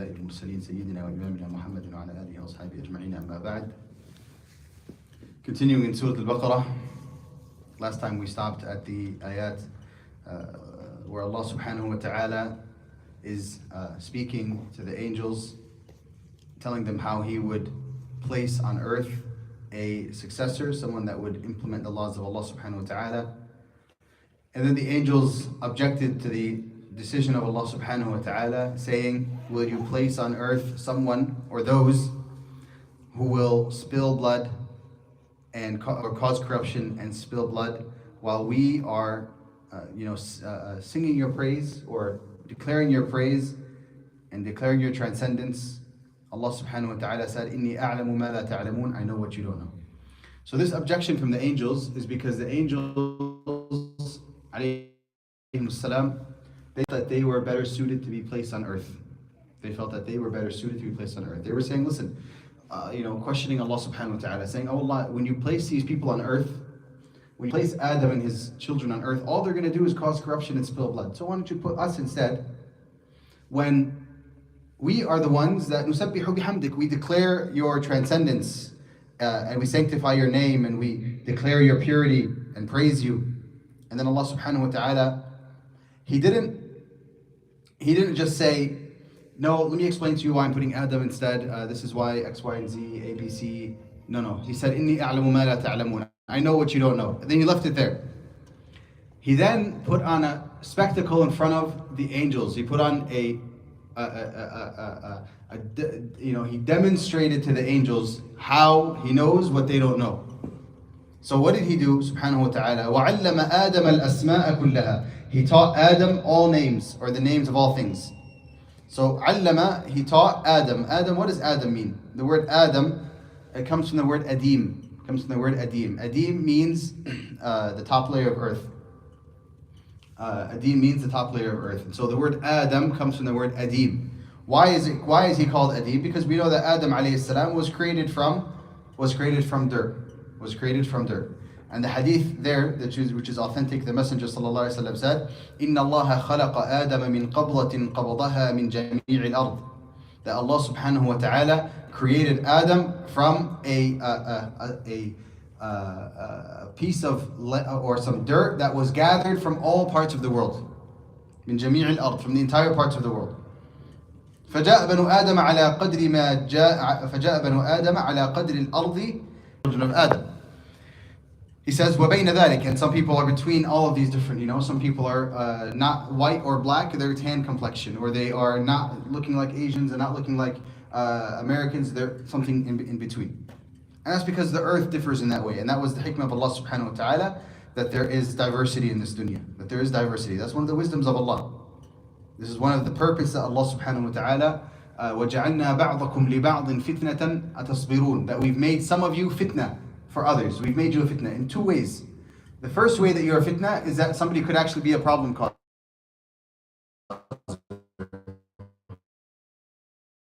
المرسلين سيدنا وإمامنا محمد وعلى آله وأصحابه أجمعين أما بعد. Continuing in Surah al-Baqarah, last time we stopped at the ayat where Allah subhanahu wa ta'ala is speaking to the angels, telling them how He would place on earth a successor, someone that would implement the laws of Allah subhanahu wa ta'ala. And then the angels objected to the decision of Allah subhanahu wa ta'ala, saying, will you place on earth someone or those who will spill blood and or cause corruption and spill blood while we are singing your praise or declaring your praise and declaring your transcendence. Allah subhanahu wa ta'ala said, Inni a'lamu ma la ta'lamun, I know what you don't know. So this objection from the angels is because the angels, alayhim salam, they thought that they were better suited to be placed on earth. They felt that they were better suited to be placed on earth. They were saying, listen, questioning Allah subhanahu wa ta'ala, saying, oh Allah, when you place these people on earth, when you place Adam and his children on earth, all they're going to do is cause corruption and spill blood. So why don't you put us instead, when we are the ones that nusabbihu bihamdik, we declare your transcendence and we sanctify your name and we declare your purity and praise you. And then Allah subhanahu wa ta'ala, He didn't just say, no, let me explain to you why I'm putting Adam instead. This is why X, Y, and Z, A, B, C. No. He said, Inni a'lamu ma la ta'lamun. I know what you don't know. And then He left it there. He then put on a spectacle in front of the angels. He put on he demonstrated to the angels how He knows what they don't know. So what did He do, subhanahu wa ta'ala? وَعَلَّمَ آدَمَ الْأَسْمَاءَ كُلَّهَا. He taught Adam all names, or the names of all things. So allama, He taught Adam. Adam, what does Adam mean? The word Adam, it comes from the word adim. It comes from the word adim. Adim means the top layer of earth. Adim means the top layer of earth. And so the word Adam comes from the word adim. Why is he called adim? Because we know that Adam alayhi salam was created from dirt. Was created from dirt. And the hadith there, which is authentic, the Messenger sallallahu alaihi wasallam said, "Inna Allah khalaqa Adam min qablatin qabdaha min jami'il ard." That Allah subhanahu wa ta'ala created Adam from a piece of or some dirt that was gathered from all parts of the world. Min jami'il ard, from the entire parts of the world. فجاء بنو آدم على قدر ما جاء فجاء بنو آدم على قدر الأرض children of Adam. He says, وَبَيْنَ ذَلِكَ, and some people are between all of these different, some people are not white or black, they're tan complexion, or they are not looking like Asians and not looking like Americans, they're something in between. And that's because the earth differs in that way, and that was the hikmah of Allah subhanahu wa ta'ala, that there is diversity in this dunya, that there is diversity. That's one of the wisdoms of Allah. This is one of the purpose that Allah subhanahu wa ta'ala, وَجَعَلْنَا بَعْضَكُمْ لِبَعْضٍ فِتْنَةً أَتَصْبِرُونَ, that we've made some of you fitna for others. We've made you a fitna in two ways. The first way that you're a fitna is that somebody could actually be a problem causer.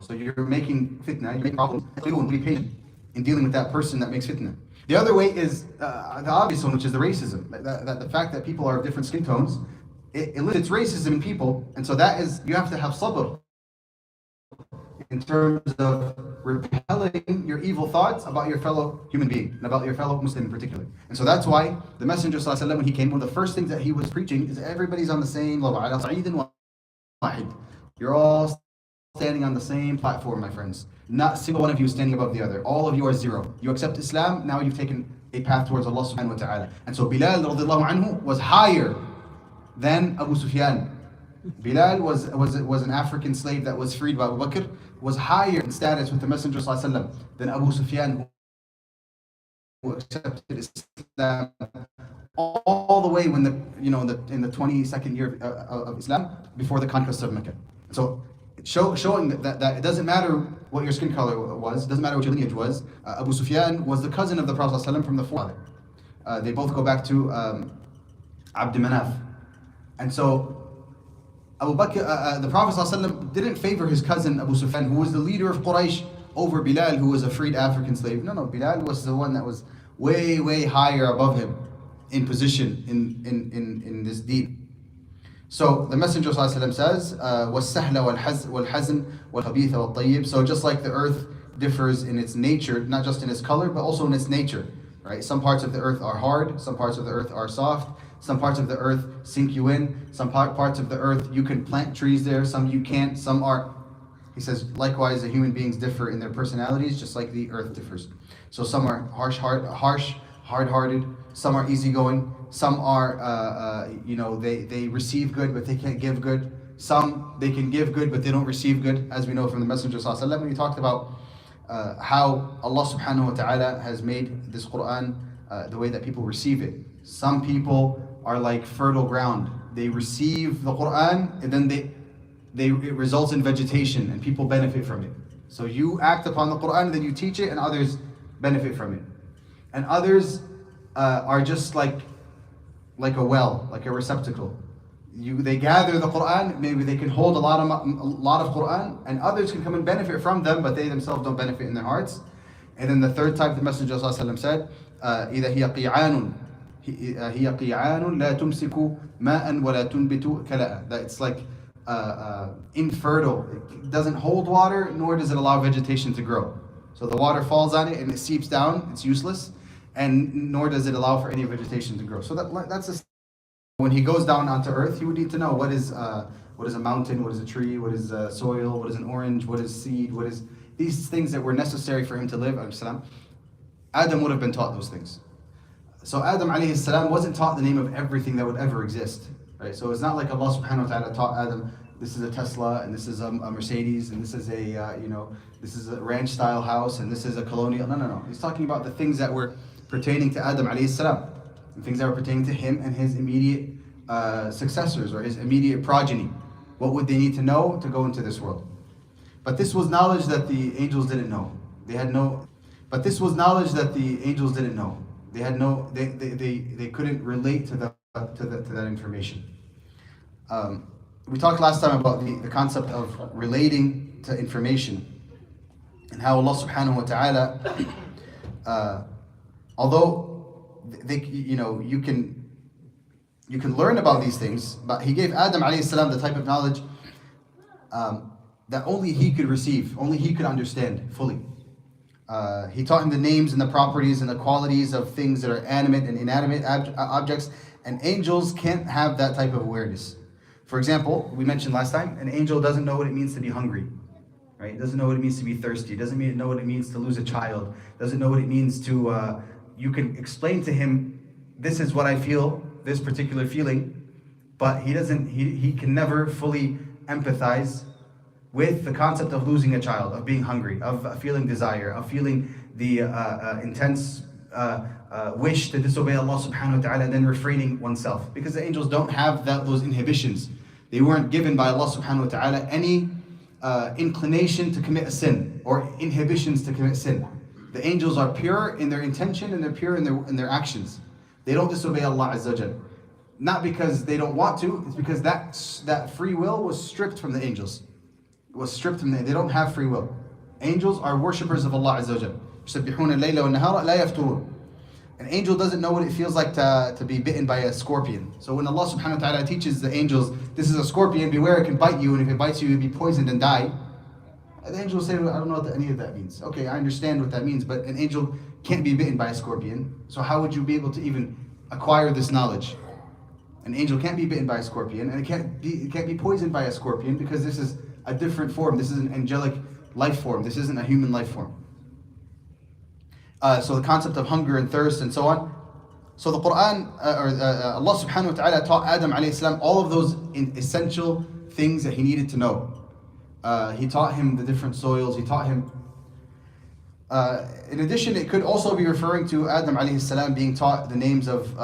So you're making fitna, you're making problems. Be patient in dealing with that person that makes fitna. The other way is the obvious one, which is the racism. That the fact that people are of different skin tones, it elicits racism in people. And so that is, you have to have sabr in terms of repelling your evil thoughts about your fellow human being and about your fellow Muslim in particular. And so that's why the Messenger ﷺ, when he came, one of the first things that he was preaching is everybody's on the same level. You're all standing on the same platform, my friends. Not a single one of you is standing above the other. All of you are zero. You accept Islam, now you've taken a path towards Allah subhanahu wa ta'ala. And so Bilal radiallahu anhu was higher than Abu Sufyan. Bilal was an African slave that was freed by Abu Bakr, was higher in status with the Messenger ﷺ than Abu Sufyan, who accepted Islam all the way when in the 22nd year of Islam, before the conquest of Mecca. So showing that it doesn't matter what your skin color was, it doesn't matter what your lineage was. Abu Sufyan was the cousin of the Prophet ﷺ from the forefather. They both go back to Abd Manaf. And so Abu Bakr, the Prophet ﷺ didn't favor his cousin Abu Sufyan, who was the leader of Quraysh, over Bilal, who was a freed African slave. No, Bilal was the one that was way higher above him in position in this deed. So the Messenger ﷺ says, وَالسَّهْلَ وَالْحَزْنَ وَالْخَبِيثَ وَالطَّيِّبَ. So just like the earth differs in its nature, not just in its color, but also in its nature. Right? Some parts of the earth are hard, some parts of the earth are soft, some parts of the earth sink you in, some parts of the earth you can plant trees there, some you can't, some are. He says, likewise, the human beings differ in their personalities, just like the earth differs. So some are hard-hearted, some are easygoing, some are, they receive good, but they can't give good. Some, they can give good, but they don't receive good, as we know from the Messenger ﷺ, when he talked about how Allah subhanahu wa ta'ala has made this Quran the way that people receive it. Some people are like fertile ground. They receive the Quran, and then it results in vegetation, and people benefit from it. So you act upon the Quran, and then you teach it, and others benefit from it. And others are just like a well, like a receptacle. They gather the Quran, maybe they can hold a lot of Quran, and others can come and benefit from them, but they themselves don't benefit in their hearts. And then the third type, the Messenger ﷺ said, إِذَا هِيَ قِيعَانٌ لَا تُمْسِكُ مَاءً وَلَا تُنْبِتُ كَلَأً. That it's like infertile. It doesn't hold water, nor does it allow vegetation to grow. So the water falls on it and it seeps down, it's useless, and nor does it allow for any vegetation to grow. So that's when he goes down onto earth, he would need to know what is a mountain, what is a tree, what is soil, what is an orange, what is seed, what is these things that were necessary for him to live. Adam would have been taught those things. So Adam alayhi salam wasn't taught the name of everything that would ever exist. Right? So it's not like Allah subhanahu wa ta'ala taught Adam, this is a Tesla, and this is a Mercedes, and this is this is a ranch style house, and this is a colonial. No. He's talking about the things that were pertaining to Adam alayhi salam, the things that were pertaining to him and his immediate successors or his immediate progeny. What would they need to know to go into this world? But this was knowledge that the angels didn't know. They couldn't relate to that information. We talked last time about the concept of relating to information and how Allah subhanahu wa ta'ala, although you can learn about these things, but He gave Adam alayhi salam the type of knowledge that only he could receive, only he could understand fully. He taught him the names and the properties and the qualities of things that are animate and inanimate objects, and angels can't have that type of awareness. For example, we mentioned last time, an angel doesn't know what it means to be hungry, right? Doesn't know what it means to be thirsty, doesn't know what it means to lose a child, doesn't know what it means to, you can explain to him, this is what I feel, this particular feeling, but he can never fully empathize with the concept of losing a child, of being hungry, of feeling desire, of feeling the intense wish to disobey Allah subhanahu wa ta'ala and then refraining oneself. Because the angels don't have those inhibitions. They weren't given by Allah subhanahu wa ta'ala any inclination to commit a sin or inhibitions to commit sin. The angels are pure in their intention and they're pure in their actions. They don't disobey Allah Azza wa Jal. Not because they don't want to, it's because that free will was stripped from the angels. It was stripped from them. They don't have free will. Angels are worshippers of Allah Azza wa Jal. يُسَبِّحُونَ اللَّيْلَ وَالنَّهَارَ لَا يَفْتُرُونَ. An angel doesn't know what it feels like to be bitten by a scorpion. So when Allah subhanahu wa ta'ala teaches the angels, this is a scorpion, beware, it can bite you, and if it bites you, you'll be poisoned and die. The angel will say, I don't know what any of that means. Okay, I understand what that means, but an angel can't be bitten by a scorpion. So how would you be able to even acquire this knowledge? An angel can't be bitten by a scorpion, and it can't be poisoned by a scorpion, because this is a different form. This is an angelic life form. This isn't a human life form. So the concept of hunger and thirst and so on. So the Quran, Allah subhanahu wa ta'ala taught Adam alayhi salam all of those essential things that he needed to know. He taught him the different soils. He taught him. In addition, it could also be referring to Adam alayhi salam being taught the names of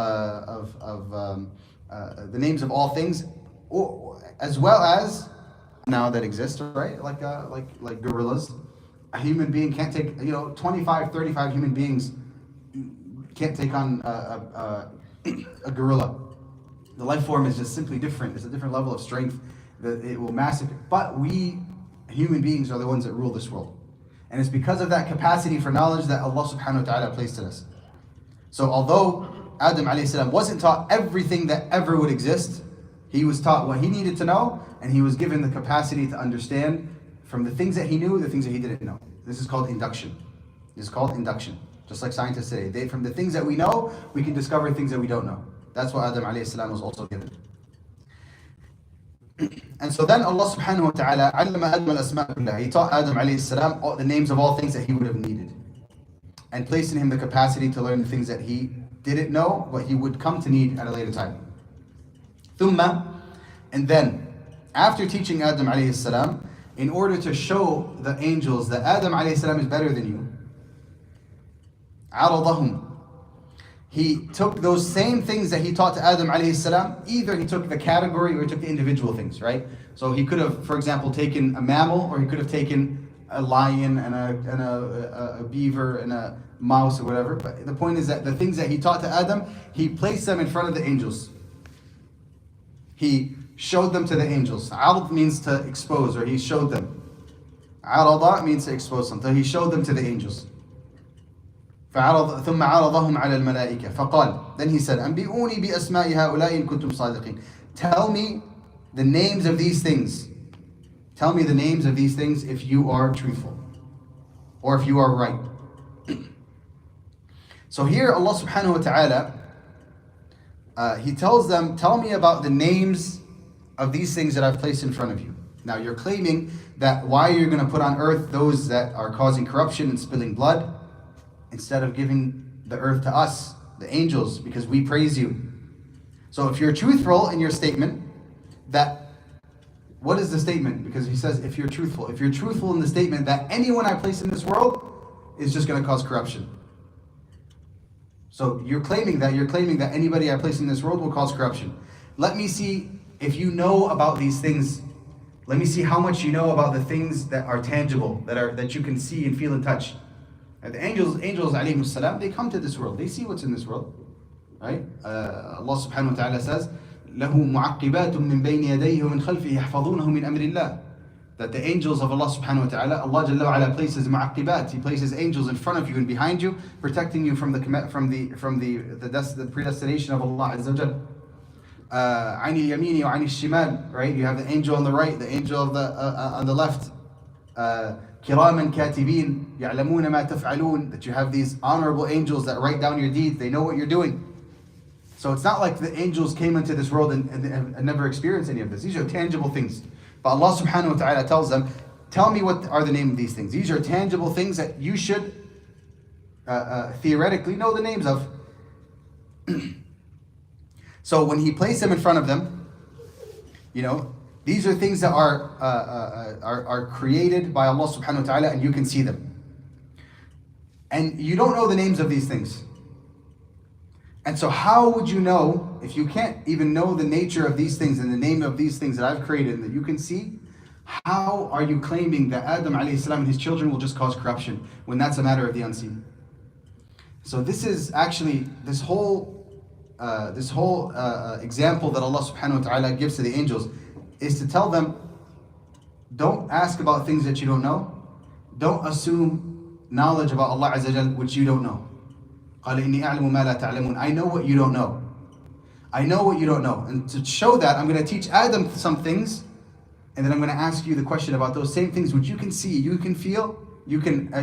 the names of all things, as well as now that exist, right? Like gorillas. A human being can't take, 25, 35 human beings can't take on a gorilla. The life form is just simply different. It's a different level of strength that it will massacre. But we, human beings, are the ones that rule this world. And it's because of that capacity for knowledge that Allah subhanahu wa ta'ala placed in us. So although Adam alayhi salam wasn't taught everything that ever would exist, He was taught what he needed to know, and he was given the capacity to understand from the things that he knew, the things that he didn't know. This is called induction. This is called induction. Just like scientists say, from the things that we know, we can discover things that we don't know. That's what Adam alayhi salam was also given. And so then Allah subhanahu wa ta'ala allama Adam al-asma' kullaha. He taught Adam alayhi salam the names of all things that he would have needed, and placed in him the capacity to learn the things that he didn't know, but he would come to need at a later time. Thumma, and then, after teaching Adam alayhi salam, in order to show the angels that Adam alayhi salam is better than you, عَرَضَهُمْ, he took those same things that he taught to Adam alayhi salam. Either he took the category or he took the individual things, right? So he could have, for example, taken a mammal, or he could have taken a lion and a beaver and a mouse or whatever. But the point is that the things that he taught to Adam, he placed them in front of the angels. He showed them to the angels. Arad means to expose, or he showed them. Arada means to expose them. So he showed them to the angels. ثم عرضهم على الملائكة فقال, then he said, أنبئوني بأسماء هؤلاء إن كنتم صادقين. Tell me the names of these things. Tell me the names of these things if you are truthful, or if you are right. So here Allah subhanahu wa ta'ala, he tells them, tell me about the names of these things that I've placed in front of you. Now you're claiming that why you're going to put on earth those that are causing corruption and spilling blood, instead of giving the earth to us, the angels, because we praise you. So if you're truthful in your statement, what is the statement? Because he says, if you're truthful in the statement that anyone I place in this world is just going to cause corruption. So you're claiming that anybody I place in this world will cause corruption. Let me see if you know about these things. Let me see how much you know about the things that are tangible, that you can see and feel and touch. And the angels alayhimus salam, they come to this world. They see what's in this world. Right? Allah subhanahu wa ta'ala says, لَهُ مُعَقِّبَاتٌ مِّن بَيْنِ يَدَيْهِ وَمِنْ خَلْفِهِ يَحْفَظُونَهُ مِنْ أَمْرِ اللَّهِ. That the angels of Allah subhanahu wa ta'ala, Allah jalla wa ala places mu'aqqibat. He places angels in front of you and behind you, protecting you from the predestination of Allah azza wa jalla. عَنِ الْيَمِينِ وَعَنِ الشِّمَالِ. Right? You have the angel on the right, the angel on the left. كِرَامًا كَاتِبِينَ يَعْلَمُونَ مَا تَفْعَلُونَ. That you have these honorable angels that write down your deeds. They know what you're doing. So it's not like the angels came into this world and never experienced any of this. These are tangible things. But Allah subhanahu wa ta'ala tells them, tell me what are the name of these things. These are tangible things that you should theoretically know the names of. So when he placed them in front of them, these are things that are created by Allah subhanahu wa ta'ala, and you can see them. And you don't know the names of these things. And so how would you know, if you can't even know the nature of these things and the name of these things that I've created and that you can see, how are you claiming that Adam alayhi salam and his children will just cause corruption when that's a matter of the unseen? So this is actually, this whole example that Allah subhanahu wa ta'ala gives to the angels is to tell them, don't ask about things that you don't know. Don't assume knowledge about Allah azza wa jal which you don't know. قال إني أعلم ما لا تعلمون. I know what you don't know. I know what you don't know. And to show that, I'm going to teach Adam some things, and then I'm going to ask you the question about those same things which you can see, you can feel, you can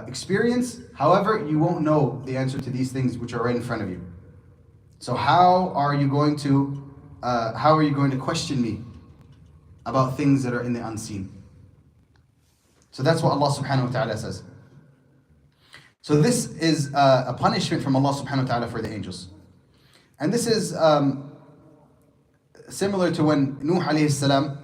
experience. However, you won't know the answer to these things which are right in front of you. So how are you going to question me about things that are in the unseen? So that's what Allah subhanahu wa ta'ala says. So this is a punishment from Allah subhanahu wa ta'ala for the angels. And this is similar to when Nuh alayhi salam,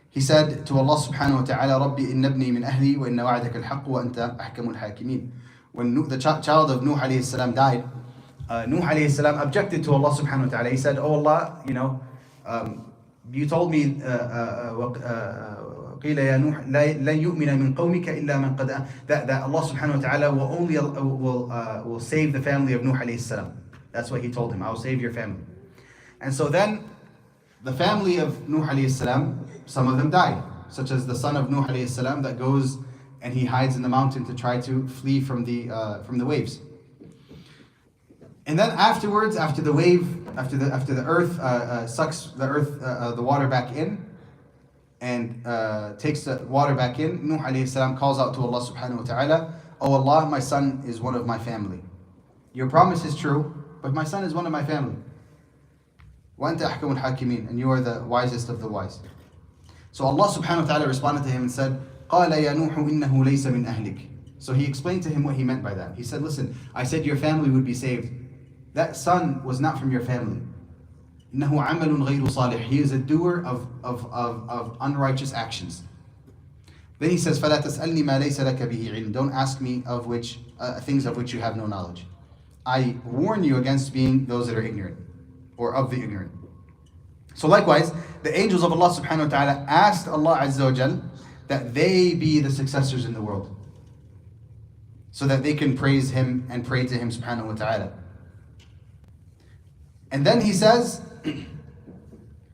he said to Allah subhanahu wa ta'ala, Rabbi inna ibni min ahli wa inna wa'adaka al-haqq wa anta ahkamul hakimin. When the child of Nuh alayhi salam died, Nuh alayhi salam objected to Allah subhanahu wa ta'ala. He said, oh Allah, you told me قيل يا نوح لن يؤمن من قومك إلا من قد that Allah subhanahu wa ta'ala will save the family of Nuh alayhi salam. That's what he told him. I will save your family. And so then the family of Nuh alayhi salam, some of them died, such as the son of Nuh alayhi salam that goes and he hides in the mountain to try to flee from the waves. And then afterwards, after the earth sucks the water back in and takes the water back in, Nuh alayhi salam calls out to Allah subhanahu wa ta'ala, "Oh Allah, my son is one of my family. Your promise is true, but my son is one of my family. وَأَنْتَ أَحْكَمُ الْحَاكِمِينَ, and you are the wisest of the wise." So Allah subhanahu wa ta'ala responded to him and said, قَالَ يَا نُوحُ إِنَّهُ لَيْسَ مِنْ أَهْلِكَ. So he explained to him what he meant by that. He said, listen, I said your family would be saved. That son was not from your family. إِنَّهُ عَمَلٌ غَيْرُ صَالِحٍ. He is a doer of unrighteous actions. Then he says, فَلَا تَسْأَلْنِي مَا لَيْسَ لَكَ بِهِ عِلْمٍ. Don't ask me of which things of which you have no knowledge. I warn you against being those that are ignorant, or of the ignorant. So likewise, the angels of Allah subhanahu wa ta'ala asked Allah Azza wa Jal that they be the successors in the world, so that they can praise Him and pray to Him subhanahu wa ta'ala. And then he says, إِنِّي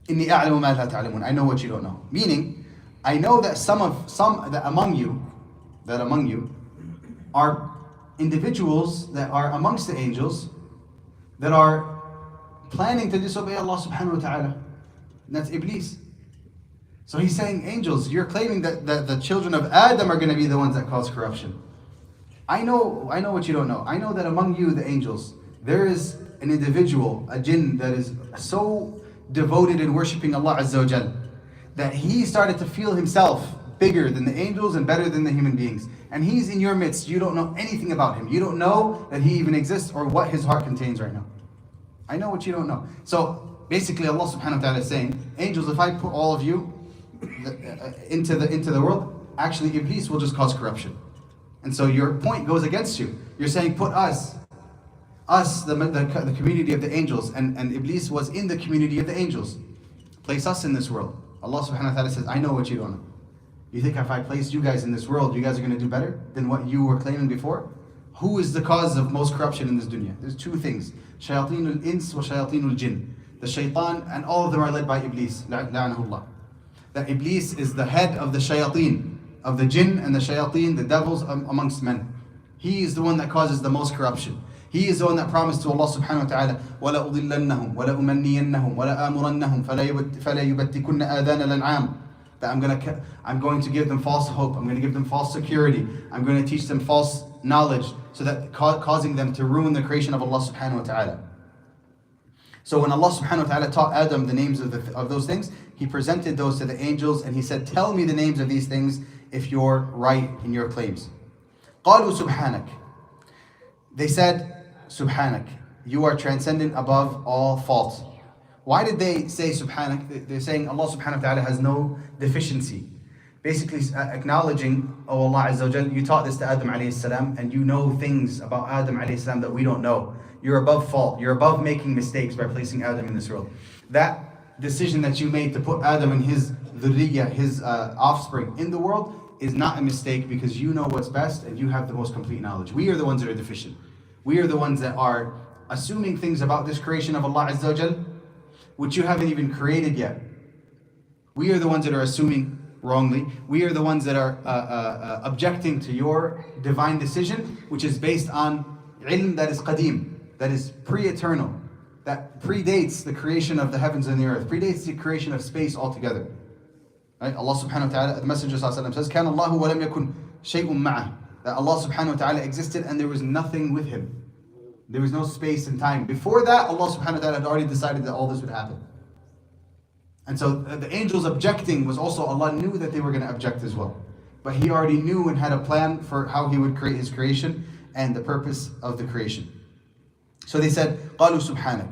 أَعْلَمُ مَا لَا تَعْلَمُونَ. I know what you don't know. Meaning, I know that some that among you are individuals that are amongst the angels that are planning to disobey Allah subhanahu wa ta'ala. And that's Iblis. So he's saying, angels, you're claiming that the children of Adam are going to be the ones that cause corruption. I know what you don't know. I know that among you, the angels, there is an individual, a jinn, that is so devoted in worshipping Allah Azza wa Jal, that he started to feel himself bigger than the angels and better than the human beings. And he's in your midst. You don't know anything about him. You don't know that he even exists or what his heart contains right now. I know what you don't know. So basically Allah subhanahu wa ta'ala is saying, angels, if I put all of you into the world, actually Iblis will just cause corruption. And so your point goes against you. You're saying put us, the community of the angels, and Iblis was in the community of the angels. Place us in this world. Allah subhanahu wa ta'ala says, I know what you don't know. You think if I placed you guys in this world, you guys are going to do better than what you were claiming before? Who is the cause of most corruption in this dunya? There's two things. Shayateen al-ins wa shayateen al-jinn. The shaitan, and all of them are led by Iblis. La'anahullah. That Iblis is the head of the shayateen, of the jinn and the shayateen, the devils amongst men. He is the one that causes the most corruption. He is the one that promised to Allah subhanahu wa ta'ala, وَلَا أُضِلَّنَّهُمْ وَلَا أُمَنِّيَنَّهُمْ وَلَا آمُرَنَّهُمْ فَلَا يُبَتِّكُنَّ آذَانَ الْأَنْعَامِ. That I'm going to give them false hope. I'm going to give them false security. I'm going to teach them false knowledge, so that causing them to ruin the creation of Allah subhanahu wa ta'ala. So when Allah subhanahu wa ta'ala taught Adam the names of those things, He presented those to the angels and He said, tell me the names of these things if you're right in your claims. قَالُوا سُبْحَانَكَ. They said, Subhanak, you are transcendent above all fault. Why did they say Subhanak? They're saying Allah subhanahu wa ta'ala has no deficiency. Basically acknowledging, oh Allah Azza wa Jal, you taught this to Adam alayhi salam, and you know things about Adam alayhi salam that we don't know. You're above fault. You're above making mistakes by placing Adam in this world. That decision that you made to put Adam and his dhurriyyah, his offspring, in the world is not a mistake, because you know what's best and you have the most complete knowledge. We are the ones that are deficient. We are the ones that are assuming things about this creation of Allah Azza wa Jal, which you haven't even created yet. We are the ones that are assuming wrongly. We are the ones that are objecting to your divine decision, which is based on ilm that is qadim, that is pre-eternal, that predates the creation of the heavens and the earth, predates the creation of space altogether. Right? Allah subhanahu wa ta'ala, the Messenger says, كَانَ اللَّهُ وَلَمْ يَكُنْ شَيْءٌ مَعَهُ. That Allah subhanahu wa ta'ala existed and there was nothing with Him. There was no space and time. Before that, Allah subhanahu wa ta'ala had already decided that all this would happen. And so the angels objecting was also, Allah knew that they were going to object as well. But He already knew and had a plan for how He would create His creation and the purpose of the creation. So they said, قَالُوا سُبْحَانَكَ.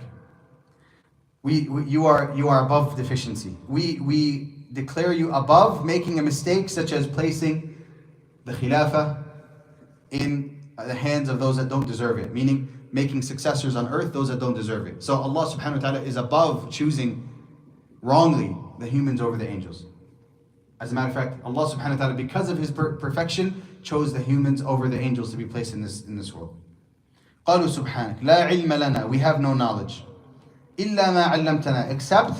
You are above deficiency. We declare you above making a mistake such as placing the khilafah in the hands of those that don't deserve it, meaning making successors on earth those that don't deserve it. So Allah subhanahu wa ta'ala is above choosing wrongly the humans over the angels. As a matter of fact, Allah subhanahu wa ta'ala, because of His perfection, chose the humans over the angels to be placed in this world. قَالُوا سُبْحَانَكَ لَا عِلْمَ لَنَا. We have no knowledge. إِلَّا مَا عَلَّمْتَنَا. Except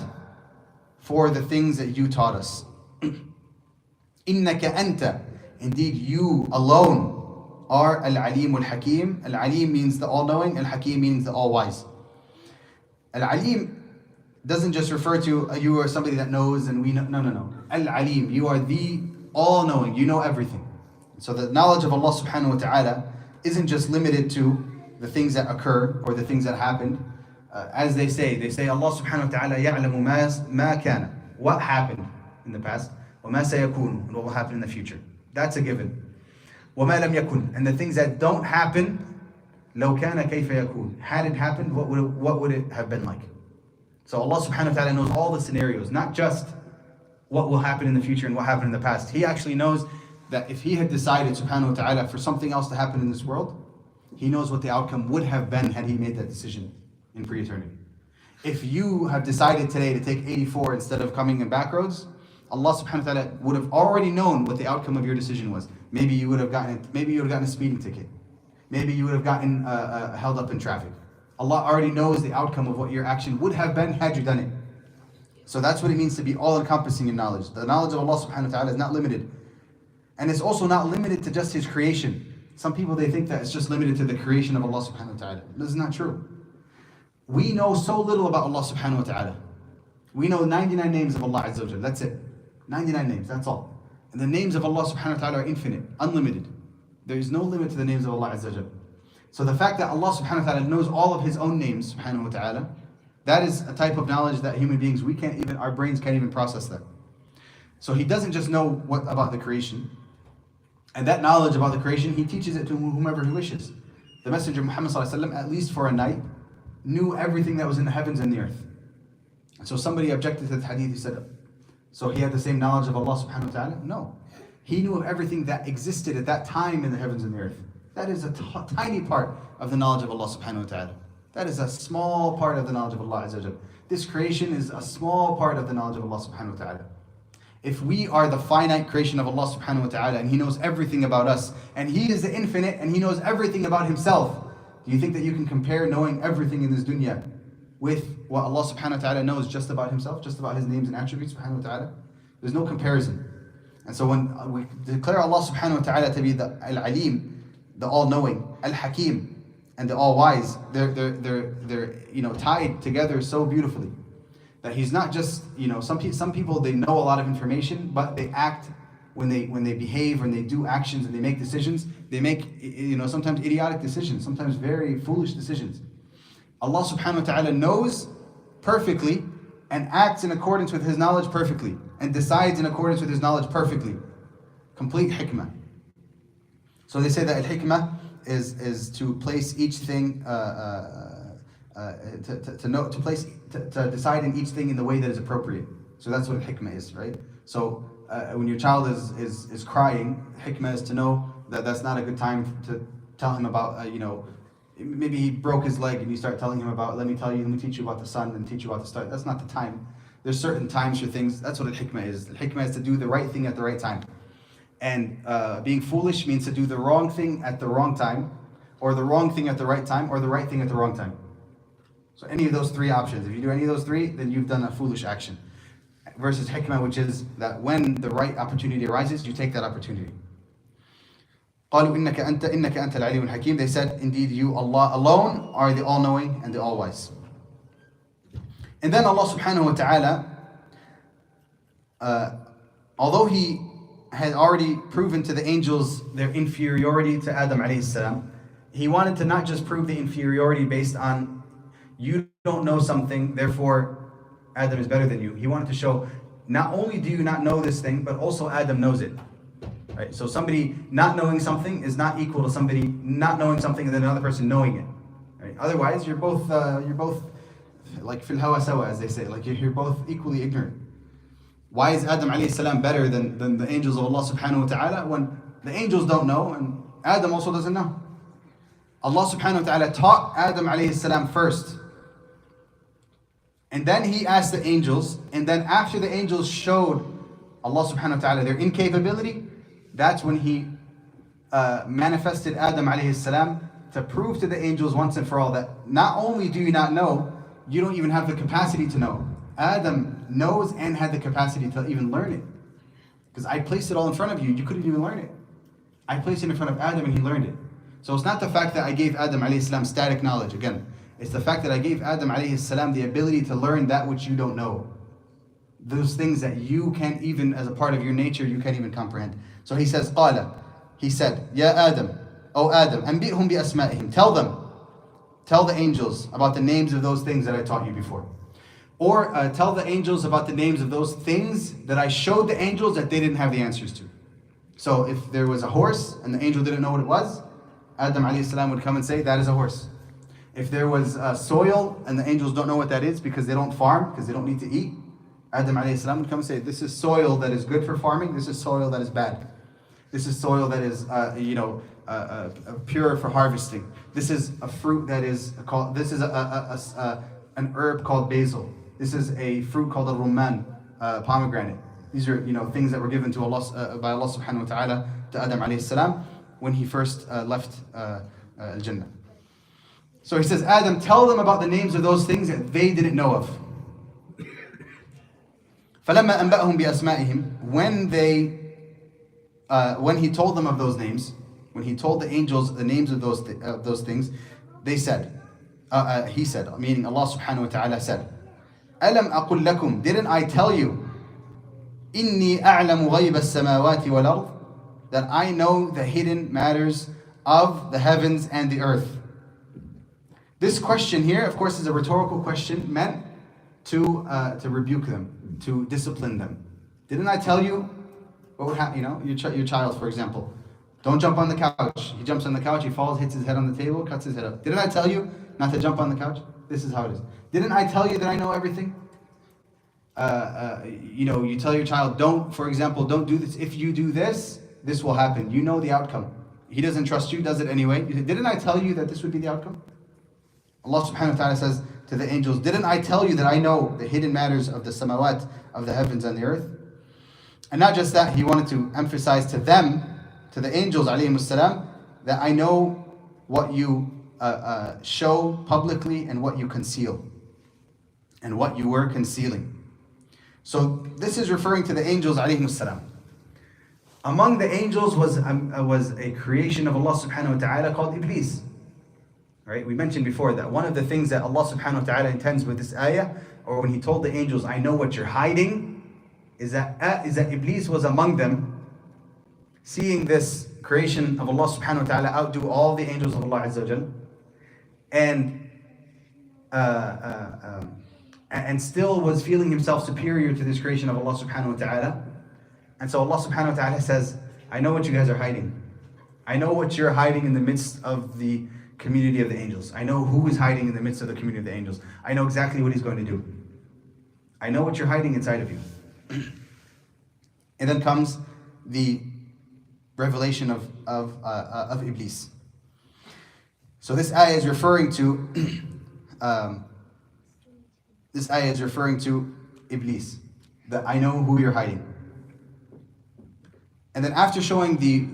for the things that you taught us. إِنَّكَ أَنْتَ. Indeed, you alone. are al-Alim al-Hakim. Al-Alim means the all-knowing, al-Hakim means the all-wise. Al-Alim doesn't just refer to you are somebody that knows and we know. No. Al-Alim, you are the all-knowing, you know everything. So the knowledge of Allah subhanahu wa ta'ala isn't just limited to the things that occur or the things that happened. As they say Allah subhanahu wa ta'ala يَعْلَمُ مَا كَانَ, what happened in the past, وَمَا سَيَكُونُ, and what will happen in the future. That's a given. وَمَا لَمْ يَكُنْ, and the things that don't happen, لَوْ كَانَ كَيْفَ يَكُونُ, had it happened, what would it have been like? So Allah subhanahu wa ta'ala knows all the scenarios, not just what will happen in the future and what happened in the past. He actually knows that if He had decided subhanahu wa ta'ala for something else to happen in this world, He knows what the outcome would have been had He made that decision in pre-eternity. If you have decided today to take 84 instead of coming in back roads, Allah subhanahu wa ta'ala would have already known what the outcome of your decision was. Maybe you would have gotten a speeding ticket. Maybe you would have gotten held up in traffic. Allah already knows the outcome of what your action would have been had you done it. So that's what it means to be all-encompassing in knowledge. The knowledge of Allah subhanahu wa ta'ala is not limited. And it's also not limited to just His creation. Some people, they think that it's just limited to the creation of Allah subhanahu wa ta'ala. This is not true. We know so little about Allah subhanahu wa ta'ala. We know 99 names of Allah Azza wa Jal. That's it. 99 names, that's all. And the names of Allah subhanahu wa ta'ala are infinite, unlimited. There is no limit to the names of Allah Azza wa Jal. So the fact that Allah subhanahu wa ta'ala knows all of His own names subhanahu wa ta'ala, that is a type of knowledge that human beings, our brains can't even process that. So He doesn't just know about the creation. And that knowledge about the creation, He teaches it to whomever He wishes. The Messenger Muhammad sallallahu alaihi wasallam, at least for a night, knew everything that was in the heavens and the earth. So somebody objected to the hadith, he said, so he had the same knowledge of Allah subhanahu wa ta'ala? No. He knew of everything that existed at that time in the heavens and the earth. That is a tiny part of the knowledge of Allah subhanahu wa ta'ala. That is a small part of the knowledge of Allah Azza wa Jal. This creation is a small part of the knowledge of Allah subhanahu wa ta'ala. If we are the finite creation of Allah subhanahu wa ta'ala and He knows everything about us, and He is the infinite and He knows everything about Himself, do you think that you can compare knowing everything in this dunya with what Allah subhanahu wa ta'ala knows just about Himself, just about His names and attributes subhanahu wa ta'ala? There's no comparison. And so when we declare Allah subhanahu wa ta'ala to be the Al-Alim, the all-knowing, Al-Hakim, and the all-wise, they're tied together so beautifully. That He's not just, some people, they know a lot of information, but they act, when they behave, when they do actions and they make decisions, they make, sometimes idiotic decisions, sometimes very foolish decisions. Allah subhanahu wa ta'ala knows perfectly and acts in accordance with His knowledge perfectly and decides in accordance with His knowledge perfectly. Complete hikmah. So they say that al-hikmah is to place each thing, to decide in each thing in the way that is appropriate. So that's what hikmah is, right? So when your child is crying, hikmah is to know that that's not a good time to tell him about, maybe he broke his leg and you start telling him about, let me teach you about the sun and teach you about the stars. That's not the time. There's certain times for things. That's what al-hikmah is. Al-hikmah is to do the right thing at the right time. And being foolish means to do the wrong thing at the wrong time, or the wrong thing at the right time, or the right thing at the wrong time. So any of those three options. If you do any of those three, then you've done a foolish action. Versus hikmah, which is that when the right opportunity arises, you take that opportunity. قالوا إنك أنت العليم الحكيم. They said, indeed you, Allah alone, are the all-knowing and the all-wise. And then Allah subhanahu wa ta'ala, although He had already proven to the angels their inferiority to Adam alayhi salam, He wanted to not just prove the inferiority based on you don't know something, therefore Adam is better than you. He wanted to show, not only do you not know this thing, but also Adam knows it. Right? So somebody not knowing something is not equal to somebody not knowing something and then another person knowing it. Right? Otherwise, you're both like fil hawa sawa, as they say, like you're both equally ignorant. Why is Adam alayhi salam better than the angels of Allah subhanahu wa ta'ala when the angels don't know and Adam also doesn't know? Allah subhanahu wa ta'ala taught Adam alayhi salam first. And then He asked the angels, and then after the angels showed Allah subhanahu wa ta'ala their incapability, that's when He manifested Adam alayhi salam to prove to the angels once and for all that not only do you not know, you don't even have the capacity to know. Adam knows and had the capacity to even learn it. Because I placed it all in front of you, you couldn't even learn it. I placed it in front of Adam and he learned it. So it's not the fact that I gave Adam alayhi salam static knowledge. Again, it's the fact that I gave Adam alayhi salam the ability to learn that which you don't know. Those things that you can't even, as a part of your nature, you can't even comprehend. So he says, قال, he said, Ya Adam, O Adam, أنبئهم بأسمائهم. Tell the angels about the names of those things that I taught you before. Or tell the angels about the names of those things that I showed the angels that they didn't have the answers to. So if there was a horse and the angel didn't know what it was, Adam alayhi salam would come and say, that is a horse. If there was soil and the angels don't know what that is because they don't farm, because they don't need to eat, Adam alayhi salam would come and say, this is soil that is good for farming, this is soil that is bad. This is soil that is, pure for harvesting. This is a fruit that is called, this is an herb called basil. This is a fruit called al-rumman, pomegranate. These are, things that were given to Allah by Allah subhanahu wa ta'ala to Adam alayhi salam when he first left Jannah. So he says, Adam, tell them about the names of those things that they didn't know of. فَلَمَّا أَنْبَأَهُمْ بِأَسْمَائِهِمْ when he told them of those names, when he told the angels the names of those things, they said, he said, meaning Allah subhanahu wa ta'ala said, أَلَمْ أَقُلْ لَكُمْ, didn't I tell you, إِنِّي أَعْلَمُ غَيْبَ السَّمَاوَاتِ وَالْأَرْضِ, that I know the hidden matters of the heavens and the earth. This question here, of course, is a rhetorical question meant to rebuke them, to discipline them. Didn't I tell you what would happen? Your child, for example, don't jump on the couch. He jumps on the couch, he falls, hits his head on the table, cuts his head up. Didn't I tell you not to jump on the couch? This is how it is. Didn't I tell you that I know everything? You tell your child, don't do this. If you do this, this will happen. You know the outcome. He doesn't trust you, does it anyway. You say, didn't I tell you that this would be the outcome? Allah subhanahu wa ta'ala says to the angels, didn't I tell you that I know the hidden matters of the samawat, of the heavens and the earth? And not just that, he wanted to emphasize to them, to the angels alayhimus salam, that I know what you show publicly and what you conceal, and what you were concealing. So this is referring to the angels alayhimus salam. Among the angels was a creation of Allah subhanahu wa ta'ala called Iblis. Right? We mentioned before that one of the things that Allah subhanahu wa ta'ala intends with this ayah, or when he told the angels, I know what you're hiding, is that Iblis was among them, seeing this creation of Allah subhanahu wa ta'ala outdo all the angels of Allah azza wa jal, and still was feeling himself superior to this creation of Allah subhanahu wa ta'ala. And so Allah subhanahu wa ta'ala says, I know what you guys are hiding. I know what you're hiding in the midst of the community of the angels. I know who is hiding in the midst of the community of the angels. I know exactly what he's going to do. I know what you're hiding inside of you. And then comes the revelation of Iblis. So this ayah is referring to Iblis, that I know who you're hiding. And then after showing the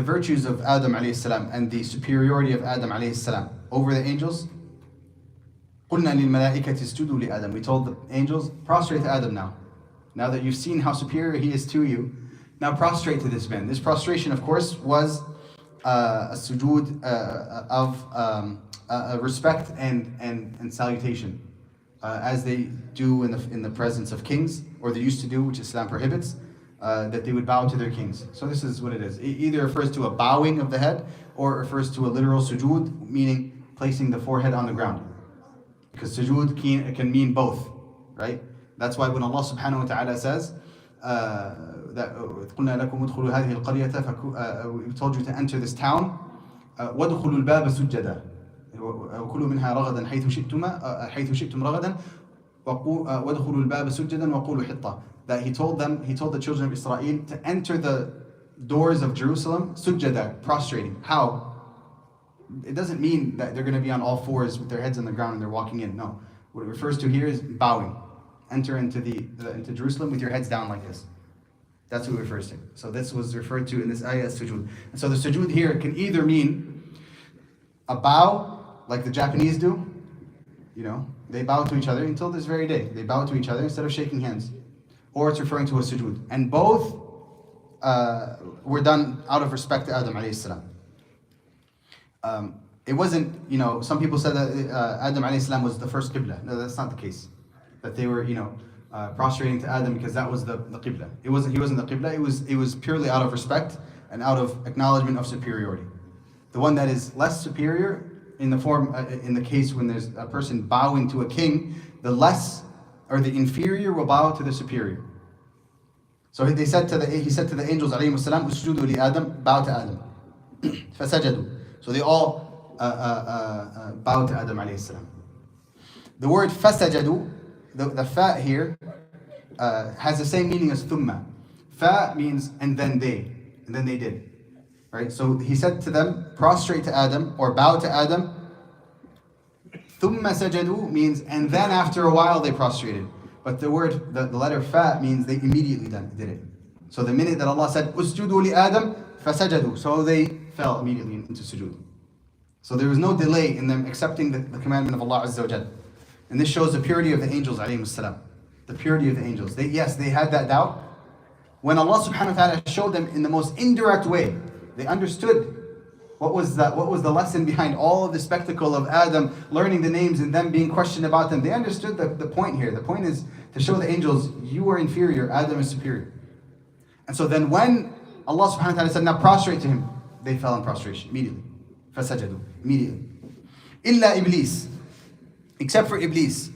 virtues of Adam alayhi salam and the superiority of Adam alayhi salam over the angels, قُلْنَا لِلْمَلَائِكَةِ اسْجُدُوا لِآدَمَ, we told the angels, prostrate to Adam now. Now that you've seen how superior he is to you, now prostrate to this man. This prostration, of course, was a sujood of respect and salutation, as they do in the presence of kings, or they used to do, which Islam prohibits, that they would bow to their kings. So this is what it is. It either refers to a bowing of the head, or it refers to a literal sujood, meaning placing the forehead on the ground. Because sujood can mean both, right? That's why when Allah subhanahu wa ta'ala says that we told you to enter this town, وَادْخُلُوا الْبَابَ سُجَّدًا وَكُلُوا مِنْهَا رَغَدًا حَيْثُ شِئْتُمْ رَغَدًا وَادْخُلُوا الْبَابَ سُجَّدًا وَقُولُوا حِطَّةً, that he told the children of Israel to enter the doors of Jerusalem sujjada, prostrating. How? It doesn't mean that they're going to be on all fours with their heads on the ground and they're walking in. No. What it refers to here is bowing. Enter into Jerusalem with your heads down like this. That's what it refers to. So this was referred to in this ayah as sujood. And so the sujood here can either mean a bow, like the Japanese do. They bow to each other until this very day. They bow to each other instead of shaking hands. Or it's referring to a sujood. And both were done out of respect to Adam alayhi salam. It wasn't, some people said that Adam alayhi salam was the first qibla. No, that's not the case. That they were, prostrating to Adam because that was the qibla. He wasn't the qibla. It was purely out of respect and out of acknowledgement of superiority. The one that is less superior in the case when there's a person bowing to a king, the less or the inferior will bow to the superior. So he said to the angels alayhi salam, usjudu li Adam, bow to Adam. فسجدوا. So they all bowed to Adam alayhi salam. The word fasajadu, the fa here, has the same meaning as thumma. Fa means and then they did. Right? So he said to them, prostrate to Adam or bow to Adam. Thumma sajadu means and then after a while they prostrated. But the letter fa means they immediately did it. So the minute that Allah said, usjudu li Adam, fasajadu. So they fell immediately into sujood. So there was no delay in them accepting the commandment of Allah Azza wa Jal. And this shows the purity of the angels alayhi salam. The purity of the angels. They had that doubt. When Allah subhanahu wa ta'ala showed them in the most indirect way, they understood what was the lesson behind all of the spectacle of Adam learning the names and them being questioned about them. They understood the point here. The point is to show the angels, you are inferior, Adam is superior. And so then when Allah subhanahu wa ta'ala said, now prostrate to him, they fell in prostration immediately. فَسَجَدُوا. Immediately. إِلَّا Iblis. Except for Iblis.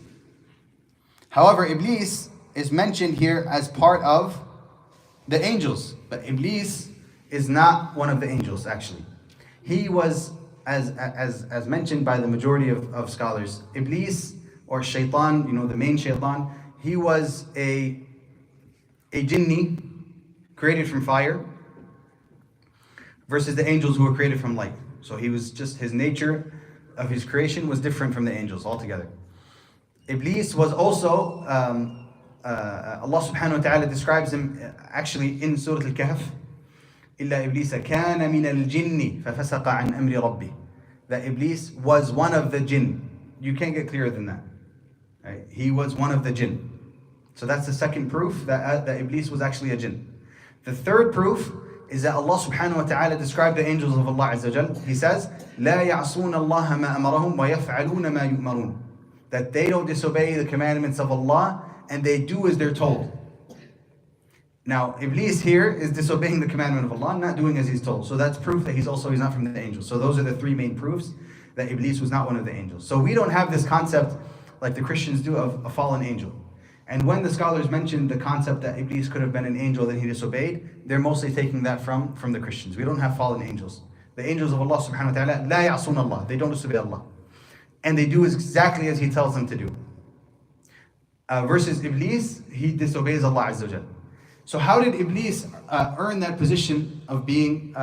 However, Iblis is mentioned here as part of the angels. But Iblis is not one of the angels, actually. He was, as mentioned by the majority of scholars, Iblis or Shaitan, the main Shaitan, he was a jinni created from fire versus the angels who were created from light. So he was just, his nature of his creation was different from the angels altogether. Iblis was also, Allah subhanahu wa ta'ala describes him actually in Surah Al-Kahf. إِلَّا إِبْلِيسَ كَانَ مِنَ الْجِنِّ فَفَسَقَ عَنْ أَمْرِ رَبِّهِ. That Iblis was one of the jinn. You can't get clearer than that. Right? He was one of the jinn. So that's the second proof that Iblis was actually a jinn. The third proof is that Allah subhanahu wa ta'ala described the angels of Allah Azza wa Jal. He says, لَا يَعْصُونَ اللَّهَ مَا أَمَرَهُمْ وَيَفْعَلُونَ مَا يُؤْمَرُونَ. That they don't disobey the commandments of Allah and they do as they're told. Now, Iblis here is disobeying the commandment of Allah, not doing as he's told. So that's proof that he's not from the angels. So those are the three main proofs that Iblis was not one of the angels. So we don't have this concept like the Christians do of a fallen angel. And when the scholars mention the concept that Iblis could have been an angel that he disobeyed, they're mostly taking that from the Christians. We don't have fallen angels. The angels of Allah subhanahu wa ta'ala, لا يعصون Allah. They don't disobey Allah. And they do exactly as he tells them to do. Versus Iblis, he disobeys Allah Azza wa Jal. So how did Iblis earn that position of being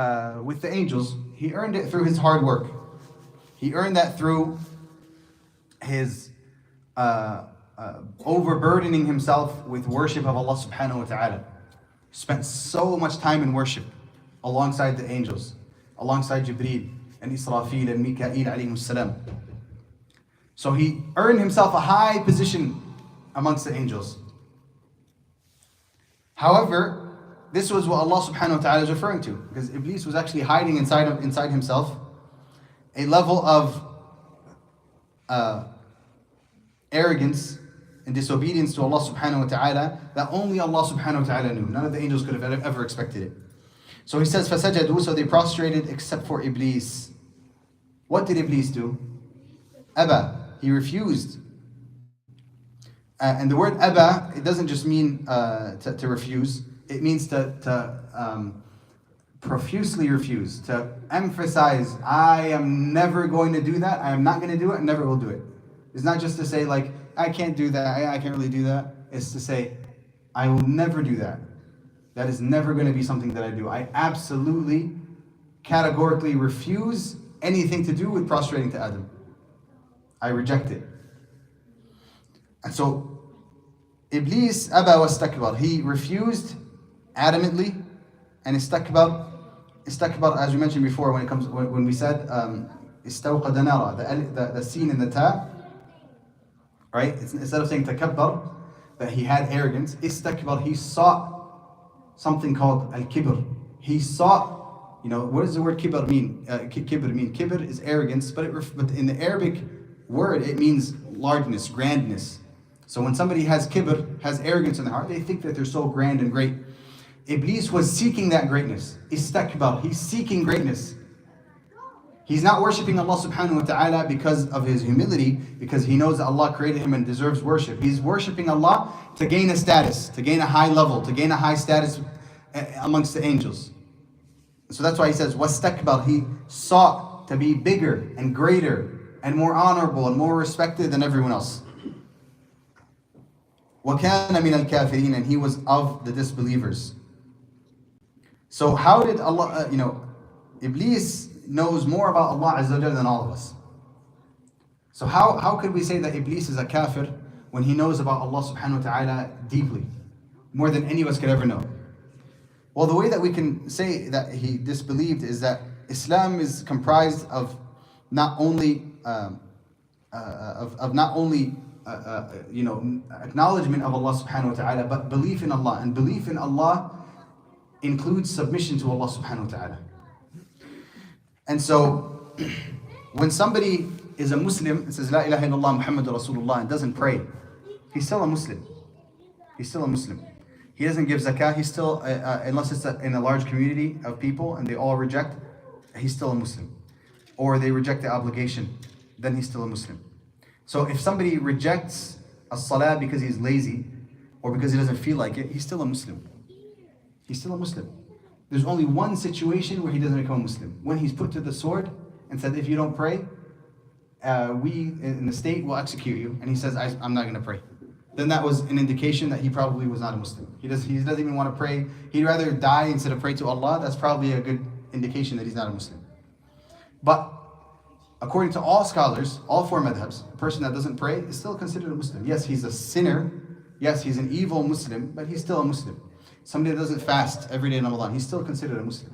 with the angels? He earned it through his hard work. He earned that through his overburdening himself with worship of Allah subhanahu wa ta'ala. He spent so much time in worship alongside the angels, alongside Jibreel and Israfil and Mika'il alayhim salam. So he earned himself a high position amongst the angels. However, this was what Allah subhanahu wa ta'ala is referring to, because Iblis was actually hiding inside himself a level of arrogance and disobedience to Allah subhanahu wa ta'ala that only Allah subhanahu wa ta'ala knew. None of the angels could have ever expected it. So he says, فَسَجَدُوا. So they prostrated except for Iblis. What did Iblis do? Aba. He refused. And the word aba, it doesn't just mean to refuse. It means to profusely refuse, to emphasize, I am never going to do that, I am not going to do it, I never will do it. It's not just to say like, I can't do that, I can't really do that. It's to say, I will never do that. That is never going to be something that I do. I absolutely, categorically refuse anything to do with prostrating to Adam. I reject it. And so, Iblis, aba wa istakbar. He refused adamantly, and istakbar, as we mentioned before, when we said istawqada nara, the sin in the ta, right? Instead of saying takabbar, that he had arrogance, istakbar, he sought something called al-kibr. He sought, what does the word kibr mean? Kibr is arrogance, but in the Arabic word, it means largeness, grandness. So when somebody has kibr, has arrogance in their heart, they think that they're so grand and great. Iblis was seeking that greatness. Istakbar, he's seeking greatness. He's not worshipping Allah subhanahu wa ta'ala because of his humility, because he knows that Allah created him and deserves worship. He's worshipping Allah to gain a status, to gain a high level, to gain a high status amongst the angels. So that's why he says, wastakbar, he sought to be bigger and greater and more honorable and more respected than everyone else. وَكَانَ مِنَ الْكَافِرِينَ, and he was of the disbelievers. So how did Allah, Iblis knows more about Allah Azza wa Jalla than all of us. So how could we say that Iblis is a kafir when he knows about Allah subhanahu wa ta'ala deeply, more than any of us could ever know? Well, the way that we can say that he disbelieved is that Islam is comprised of not only acknowledgement of Allah subhanahu wa ta'ala, but belief in Allah. And belief in Allah includes submission to Allah subhanahu wa ta'ala. And so, when somebody is a Muslim and says, La ilaha illallah Muhammadur Rasulullah, and doesn't pray, he's still a Muslim. He's still a Muslim. He doesn't give zakah, he's still, unless it's in a large community of people and they all reject, he's still a Muslim. Or they reject the obligation, then he's still a Muslim. So if somebody rejects a salah because he's lazy, or because he doesn't feel like it, he's still a Muslim. He's still a Muslim. There's only one situation where he doesn't become a Muslim. When he's put to the sword and said, if you don't pray, we in the state will execute you. And he says, I'm not going to pray. Then that was an indication that he probably was not a Muslim. He doesn't even want to pray. He'd rather die instead of pray to Allah. That's probably a good indication that he's not a Muslim. But according to all scholars, all four madhabs, a person that doesn't pray is still considered a Muslim. Yes, he's a sinner. Yes, he's an evil Muslim, but he's still a Muslim. Somebody that doesn't fast every day in Ramadan, he's still considered a Muslim.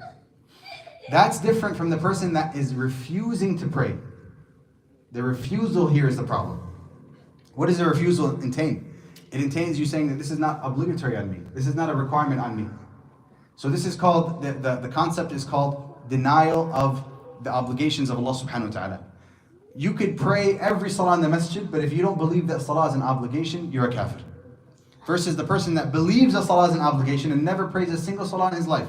That's different from the person that is refusing to pray. The refusal here is the problem. What does the refusal entail? It entails you saying that this is not obligatory on me. This is not a requirement on me. So this is called, the concept is called denial of the obligations of Allah subhanahu wa ta'ala. You could pray every salah in the masjid, but if you don't believe that salah is an obligation, you're a kafir. Versus the person that believes that salah is an obligation and never prays a single salah in his life.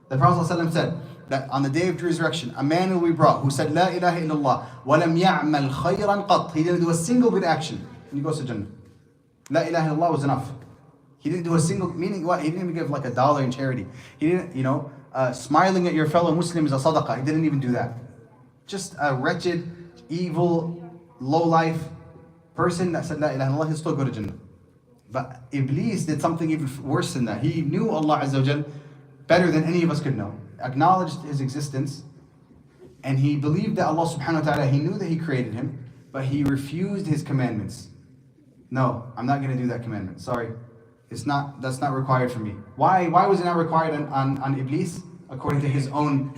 The Prophet ﷺ said that on the day of resurrection, a man will be brought who said, La ilaha illallah, walam ya'mal khayran qat. He didn't do a single good action, and he goes to Jannah. La ilaha illallah was enough. He didn't do a single, meaning what? He didn't even give like $1 in charity. He didn't, smiling at your fellow Muslim is a sadaqah. He didn't even do that. Just a wretched, evil, low-life person that said La ilaha illallah, he'll still go to Jannah. But Iblis did something even worse than that. He knew Allah Azza wa Jal better than any of us could know. Acknowledged his existence, and he believed that Allah subhanahu wa ta'ala, he knew that he created him, but he refused his commandments. No, I'm not going to do that commandment. Sorry. That's not required for me. Why was it not required on Iblis? According to his own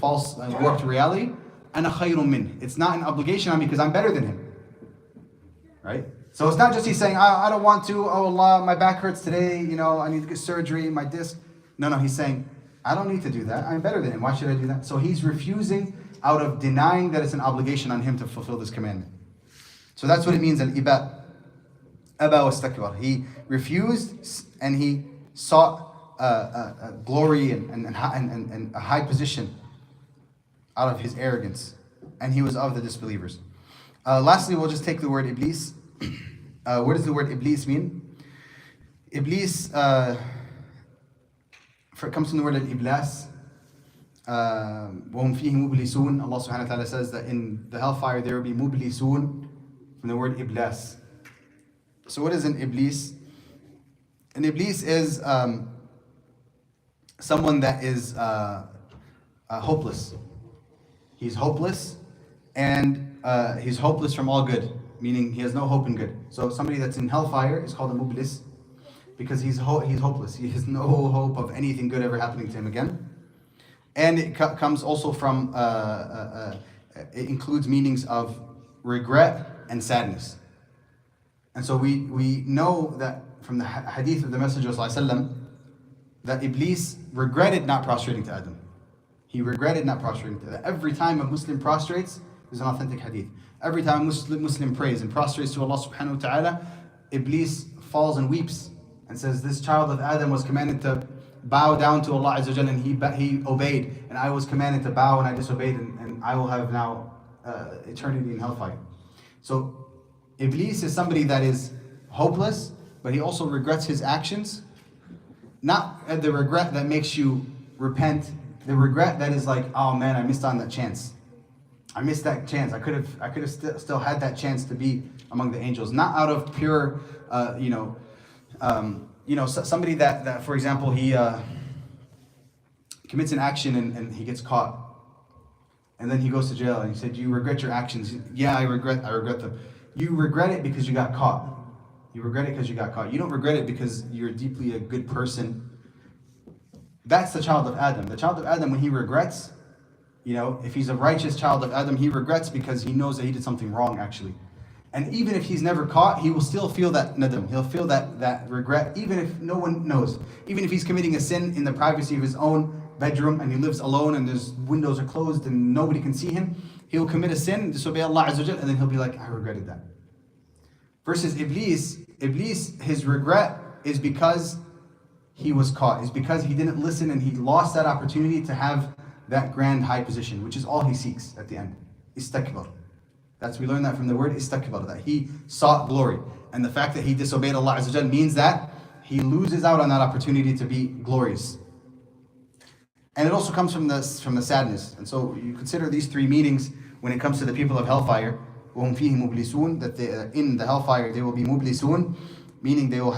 false warped reality. Ana khayrun min. It's not an obligation on me because I'm better than him. Right? So it's not just he's saying, I don't want to, oh Allah, my back hurts today, I need to get surgery, my disc. No, he's saying, I don't need to do that. I'm better than him. Why should I do that? So he's refusing out of denying that it's an obligation on him to fulfill this commandment. So that's what it means, al-iba. Aba wastakbar. He refused and he sought glory and a high position out of his arrogance. And he was of the disbelievers. Lastly, we'll just take the word Iblis. What does the word Iblis mean? Iblis, it comes from the word al-Iblas. وَهُمْ فِيهِ مُبْلِسُونَ. Allah subhanahu wa ta'ala says that in the hellfire there will be mublisun, from the word Iblas. So what is an Iblis? An Iblis is someone that is hopeless. He's hopeless, and he's hopeless from all good, meaning he has no hope in good. So somebody that's in hellfire is called a mublis because he's hopeless. He has no hope of anything good ever happening to him again. And it comes also from, it includes meanings of regret and sadness. And so we know that from the hadith of the Messenger ﷺ, that Iblis regretted not prostrating to Adam. He regretted not prostrating to Adam. Every time a Muslim prostrates, there's an authentic hadith. Every time a Muslim prays and prostrates to Allah subhanahu wa ta'ala, Iblis falls and weeps and says, this child of Adam was commanded to bow down to Allah Azza wa Jalla, and he obeyed, and I was commanded to bow and I disobeyed, and I will have now eternity in hellfire. So Iblis is somebody that is hopeless, but he also regrets his actions. Not the regret that makes you repent, the regret that is like, oh man, I missed on that chance. I missed that chance. I could have still had that chance to be among the angels. Not out of pure, somebody that for example, he commits an action and he gets caught. And then he goes to jail and he said, do you regret your actions? Yeah, I regret them. You regret it because you got caught. You regret it because you got caught. You don't regret it because you're deeply a good person. That's the child of Adam. The child of Adam, when he regrets, if he's a righteous child of Adam, he regrets because he knows that he did something wrong actually. And even if he's never caught, he will still feel that nadam. He'll feel that regret, even if no one knows. Even if he's committing a sin in the privacy of his own bedroom and he lives alone and his windows are closed and nobody can see him, he'll commit a sin, disobey Allah Azza wa Jal, and then he'll be like, I regretted that. Versus Iblis, his regret is because he was caught. It's because he didn't listen and he lost that opportunity to have that grand high position, which is all he seeks at the end. Istakbar. We learn that from the word istakbar, that he sought glory. And the fact that he disobeyed Allah Azza wa Jal means that he loses out on that opportunity to be glorious. And it also comes from the sadness. And so you consider these three meanings when it comes to the people of hellfire. وَهُمْ فِيهِ مُبْلِسُونَ, that in the hellfire they will be mublisun, meaning they will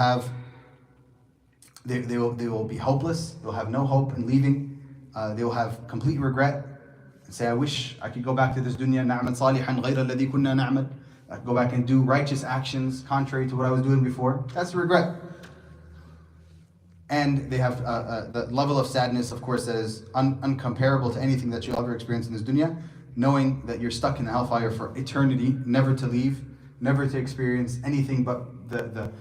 be hopeless. They will have no hope in leaving. They will have complete regret and say, I wish I could go back to this dunya, نَعْمَلْ صَالِحًا غَيْرَ الَّذِي كُنَّا نَعْمَلْ. I could go back and do righteous actions contrary to what I was doing before. That's regret. And they have the level of sadness, of course, that is uncomparable to anything that you'll ever experience in this dunya, knowing that you're stuck in the hellfire for eternity, never to leave, never to experience anything but the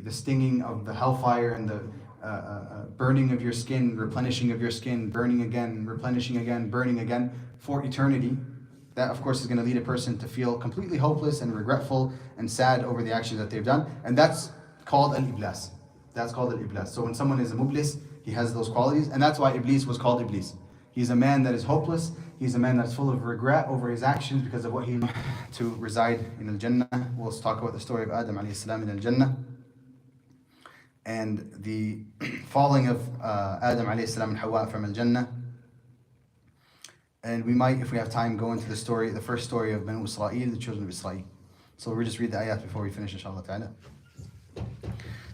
stinging of the hellfire and the burning of your skin, replenishing of your skin, burning again, replenishing again, burning again for eternity. That, of course, is going to lead a person to feel completely hopeless and regretful and sad over the actions that they've done. And that's called al-Iblis. That's called al-Iblis. So when someone is a mublis, he has those qualities. And that's why Iblis was called Iblis. He's a man that is hopeless. He's a man that's full of regret over his actions because of what he did to reside in al-Jannah. We'll talk about the story of Adam alayhi salam in al-Jannah. And the falling of Adam alayhi salam and Hawa from al-Jannah. And we might, if we have time, go into the first story of Banu Israel, the children of Israel. So we'll just read the ayat before we finish, inshallah ta'ala.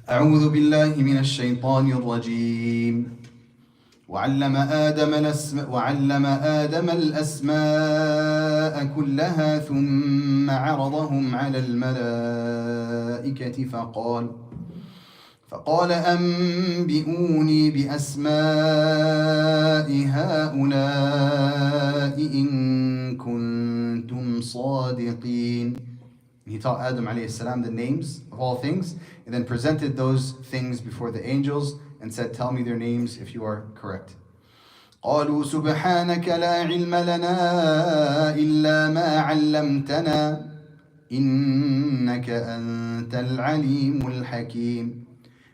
أعوذ بالله من الشيطان الرجيم وعلم آدم الأسماء كلها ثم عرضهم على الملائكة فقال أنبئوني بأسماء هؤلاء إن كنتم صادقين. He taught Adam alayhi salam the names of all things and then presented those things before the angels and said, tell me their names if you are correct. قالوا سبحانك لا علم لنا إلا ما علمتنا إنك أنت العليم الحكيم.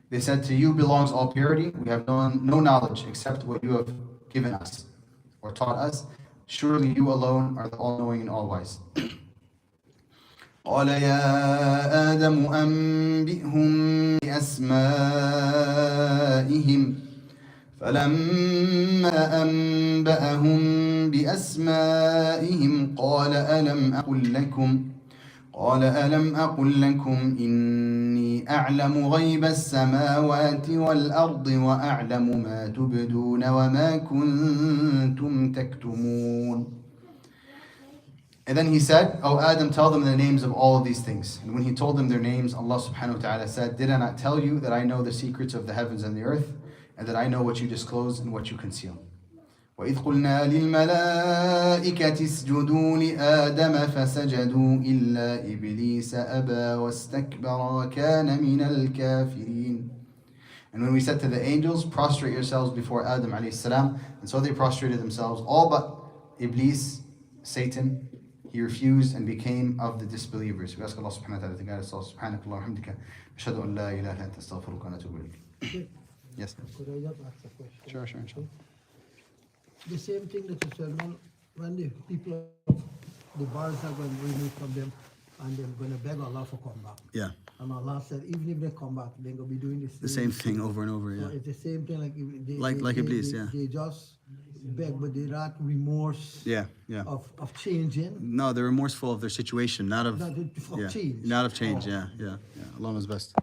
They said, to you belongs all purity. We have no knowledge except what you have given us or taught us. Surely you alone are the all-knowing and all-wise. قال يا آدم أنبئهم بأسمائهم فلما أنبأهم بأسمائهم قال ألم أقل لكم إني أعلم غيب السماوات والأرض وأعلم ما تبدون وما كنتم تكتمون. And then he said, O Adam, tell them the names of all of these things. And when he told them their names, Allah subhanahu wa ta'ala said, did I not tell you that I know the secrets of the heavens and the earth, and that I know what you disclose and what you conceal? وَإِذْ قُلْنَا لِلْمَلَائِكَةِ اسْجُدُوا لِآدَمَ فَسَجَدُوا إِلَّا إِبْلِيسَ أَبَى وَاسْتَكْبَرَ وَكَانَ مِنَ الْكَافِرِينَ. And when we said to the angels, prostrate yourselves before Adam alayhi salam, and so they prostrated themselves, all but Iblis, Satan, he refused and became of the disbelievers. We ask Allah subhanahu wa ta'ala to guide us all. Subhanakallah wa hamdika. Ashhadu an la ilaha illa anta astaghfiruka wa atubu ilayk. Yes. Could I just ask a question? Sure, inshallah. The same thing that you said, when the people, the bars are going to remove from them, and they're going to beg Allah for come back. Yeah. And Allah said, even if they come back, they're going to be doing The same thing over and over, So yeah. it's the same thing Like Iblis, yeah. They just beg, but they're not remorse Yeah. of changing. No, they're remorseful of their situation, not of Not of yeah, change. not of change. Oh. Yeah. Allah knows best.